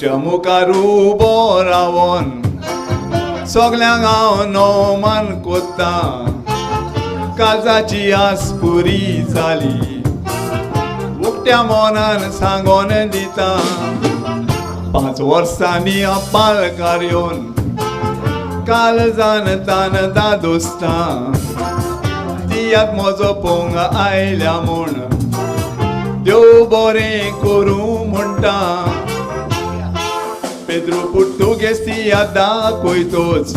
तेंच्या मुखार उबो रावन सगल्यांक हांव नोमान कोत्तां. काळजाची आस पुरी जाली उक्त्या मोनान सांगोन दिता. 5 वर्सांनी पालकार येवन काळजान तान दादोसता. तियात म्हजो पोंग आयल्या म्हूण देव बरें करूं म्हणटा. पेद्रो पुर्तुगेज तियात दाखयतोच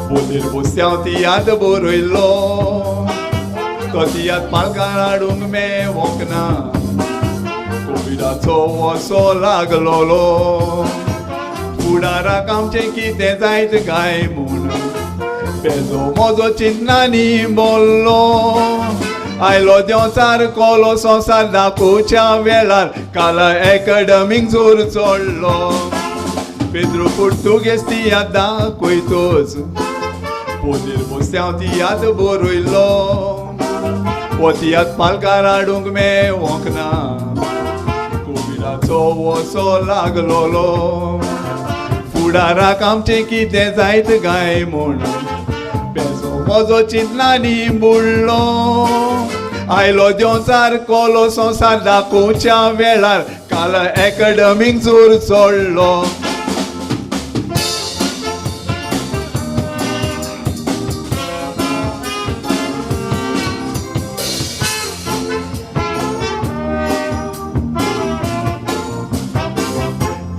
बोलीर बसत्याव तियात बरयल्लो. तो तियात पालकार हाडूंक मेळोंक ना. कोविडाचो वसो लागलोलो. फुडाराक आमचें कितें जायत काय म्हूण पेजो म्हजो चिंतनांनी बोल्लो. आयलो देंवचार कोलो संवसार दाखोवच्या वेळार काल एकाडेमीक जोर चडलो. पेद्रो पुर्तुगेज तियात दाखयतोच बोलीर बसत्याव तियात बरयल्लो. वो तियात पालकार हाडूंक मेळोंक ना. कोविडाचो वसो लागलोलो. फुडाराक आमचें कितें जायत काय म्हूण पेजो म्हजो चिंतनांनी बुडलो. आयलो देंवचार कोलो संवसार दाखोवच्या वेळार काल एकाडेमीक जोर चडलो.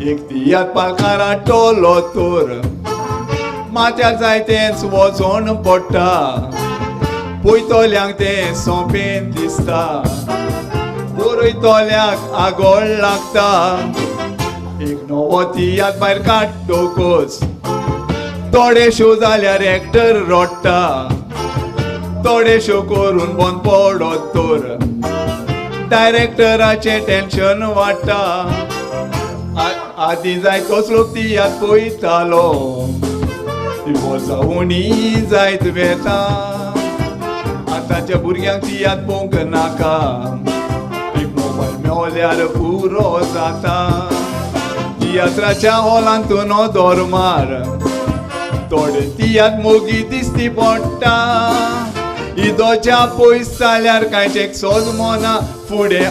एक तियात पालकार हाडटलो तर माथ्यार जाय तेंच वचोन पडटा. पळयतल्यांक तें सोंपें दिसता. बरयतल्याक आगोळ लागता. एक नवो तियात भायर काडटकच थोडे शो जाल्यार एक्टर रडटा. थोडे शो करून बंद पडत तर डायरेक्टराचें टेन्शन वाडटा. आदी जाय कसलो तियात पळयतालो जावणी जायत वेता. आतांच्या भुरग्यांक तियात पळोवंक नाका. एक मोबायल मेवल्यार पुरो जाता. तियात्राच्या हॉलांत तूं नदर मार थोडे तियात मोगी दिसती पडटा. इदोच्या पयस जाल्यार कांयच एक सोज मोना फुडें